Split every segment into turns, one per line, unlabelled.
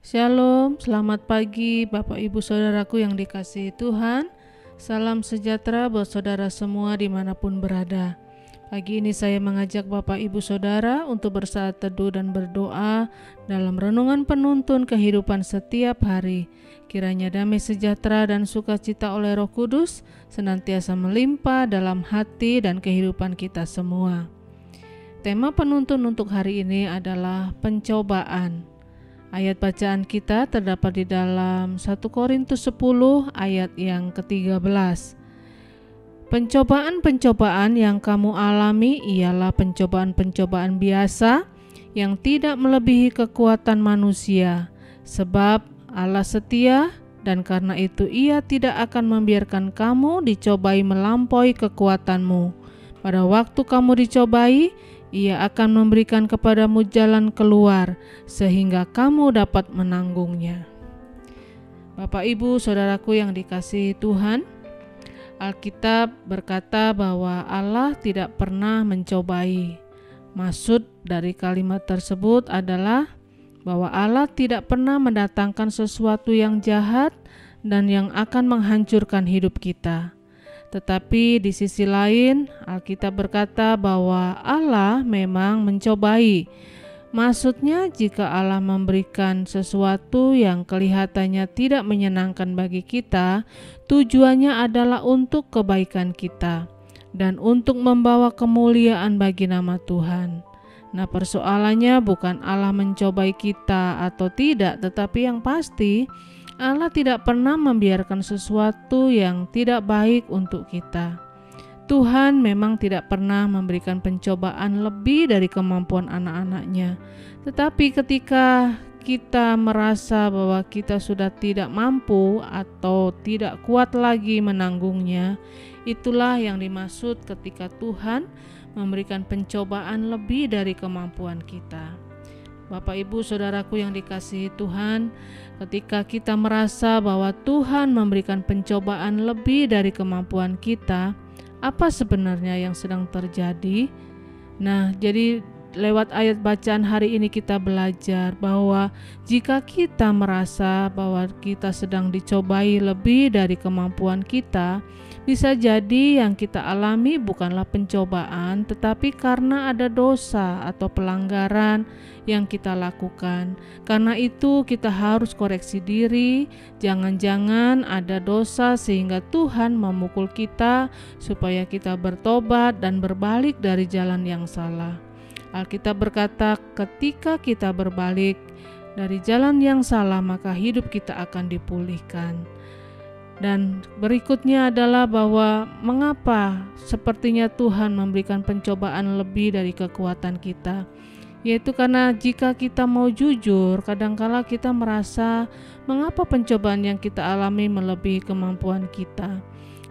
Shalom, selamat pagi Bapak Ibu Saudaraku yang dikasihi Tuhan. Salam sejahtera buat saudara semua dimanapun berada. Pagi ini saya mengajak Bapak Ibu Saudara untuk bersaat teduh dan berdoa dalam renungan penuntun kehidupan setiap hari. Kiranya damai sejahtera dan sukacita oleh Roh Kudus senantiasa melimpah dalam hati dan kehidupan kita semua. Tema penuntun untuk hari ini adalah pencobaan. Ayat bacaan kita terdapat di dalam 1 Korintus 10 ayat yang ke-13. Pencobaan-pencobaan yang kamu alami ialah pencobaan-pencobaan biasa yang tidak melebihi kekuatan manusia, sebab Allah setia dan karena itu Ia tidak akan membiarkan kamu dicobai melampaui kekuatanmu. Pada waktu kamu dicobai, Ia akan memberikan kepadamu jalan keluar sehingga kamu dapat menanggungnya. Bapak Ibu Saudaraku yang dikasihi Tuhan, Alkitab berkata bahwa Allah tidak pernah mencobai. Maksud dari kalimat tersebut adalah bahwa Allah tidak pernah mendatangkan sesuatu yang jahat dan yang akan menghancurkan hidup kita. Tetapi di sisi lain, Alkitab berkata bahwa Allah memang mencobai. Maksudnya, jika Allah memberikan sesuatu yang kelihatannya tidak menyenangkan bagi kita, tujuannya adalah untuk kebaikan kita dan untuk membawa kemuliaan bagi nama Tuhan. Nah, persoalannya bukan Allah mencobai kita atau tidak, tetapi yang pasti Allah tidak pernah membiarkan sesuatu yang tidak baik untuk kita. Tuhan memang tidak pernah memberikan pencobaan lebih dari kemampuan anak-anak-Nya. Tetapi ketika kita merasa bahwa kita sudah tidak mampu atau tidak kuat lagi menanggungnya, itulah yang dimaksud ketika Tuhan memberikan pencobaan lebih dari kemampuan kita. Bapak Ibu Saudaraku yang dikasihi Tuhan, ketika kita merasa bahwa Tuhan memberikan pencobaan lebih dari kemampuan kita, apa sebenarnya yang sedang terjadi? Nah, jadi lewat ayat bacaan hari ini kita belajar bahwa jika kita merasa bahwa kita sedang dicobai lebih dari kemampuan kita, bisa jadi yang kita alami bukanlah pencobaan, tetapi karena ada dosa atau pelanggaran yang kita lakukan. Karena itu kita harus koreksi diri, jangan-jangan ada dosa sehingga Tuhan memukul kita supaya kita bertobat dan berbalik dari jalan yang salah. Alkitab berkata, ketika kita berbalik dari jalan yang salah, maka hidup kita akan dipulihkan. Dan berikutnya adalah bahwa mengapa sepertinya Tuhan memberikan pencobaan lebih dari kekuatan kita, yaitu karena jika kita mau jujur, kadangkala kita merasa mengapa pencobaan yang kita alami melebihi kemampuan kita,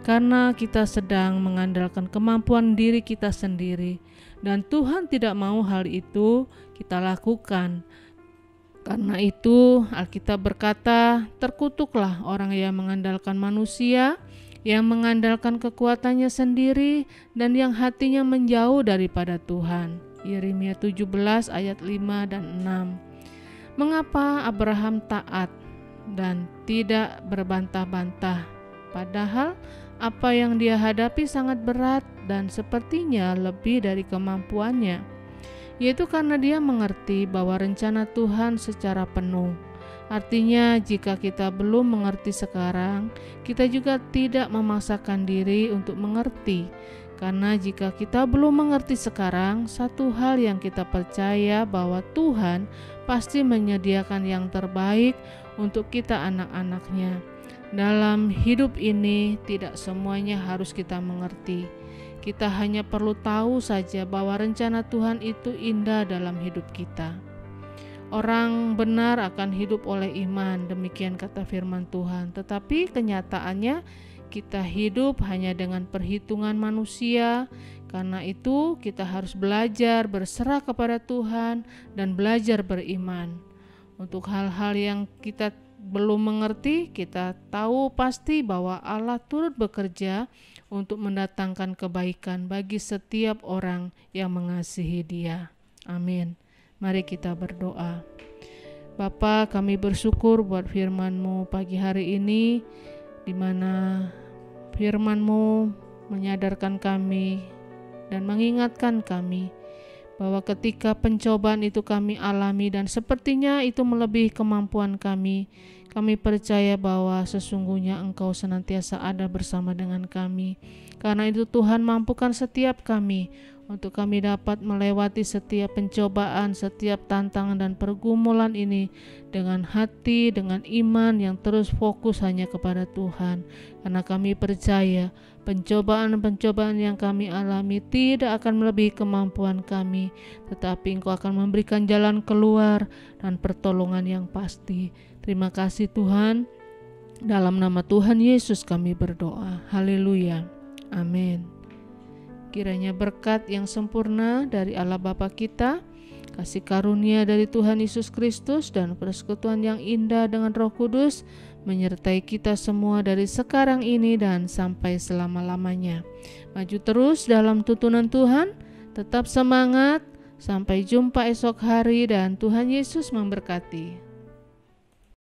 karena kita sedang mengandalkan kemampuan diri kita sendiri, dan Tuhan tidak mau hal itu kita lakukan. Karena itu Alkitab berkata, terkutuklah orang yang mengandalkan manusia, yang mengandalkan kekuatannya sendiri, dan yang hatinya menjauh daripada Tuhan. Yeremia 17 ayat 5 dan 6. Mengapa Abraham taat dan tidak berbantah-bantah? Padahal apa yang dia hadapi sangat berat dan sepertinya lebih dari kemampuannya. Yaitu karena dia mengerti bahwa rencana Tuhan secara penuh. Artinya jika kita belum mengerti sekarang, kita juga tidak memaksakan diri untuk mengerti. Karena jika kita belum mengerti sekarang, satu hal yang kita percaya bahwa Tuhan pasti menyediakan yang terbaik untuk kita anak-anak-Nya. Dalam hidup ini tidak semuanya harus kita mengerti. Kita hanya perlu tahu saja bahwa rencana Tuhan itu indah dalam hidup kita. Orang benar akan hidup oleh iman, demikian kata firman Tuhan. Tetapi kenyataannya kita hidup hanya dengan perhitungan manusia. Karena itu kita harus belajar berserah kepada Tuhan dan belajar beriman. Untuk hal-hal yang kita belum mengerti, kita tahu pasti bahwa Allah turut bekerja untuk mendatangkan kebaikan bagi setiap orang yang mengasihi Dia. Amin. Mari kita berdoa. Bapa, kami bersyukur buat firman-Mu pagi hari ini, di mana firman-Mu menyadarkan kami dan mengingatkan kami bahwa ketika pencobaan itu kami alami dan sepertinya itu melebihi kemampuan kami percaya bahwa sesungguhnya Engkau senantiasa ada bersama dengan kami. Karena itu Tuhan, mampukan setiap kami untuk kami dapat melewati setiap pencobaan, setiap tantangan dan pergumulan ini dengan hati, dengan iman yang terus fokus hanya kepada Tuhan. Karena kami percaya pencobaan-pencobaan yang kami alami tidak akan melebihi kemampuan kami, tetapi Engkau akan memberikan jalan keluar dan pertolongan yang pasti. Terima kasih Tuhan, dalam nama Tuhan Yesus kami berdoa. Haleluya, amin. Kiranya berkat yang sempurna dari Allah Bapa kita, kasih karunia dari Tuhan Yesus Kristus, dan persekutuan yang indah dengan Roh Kudus menyertai kita semua dari sekarang ini dan sampai selama-lamanya. Maju terus dalam tuntunan Tuhan, tetap semangat, sampai jumpa esok hari dan Tuhan Yesus memberkati.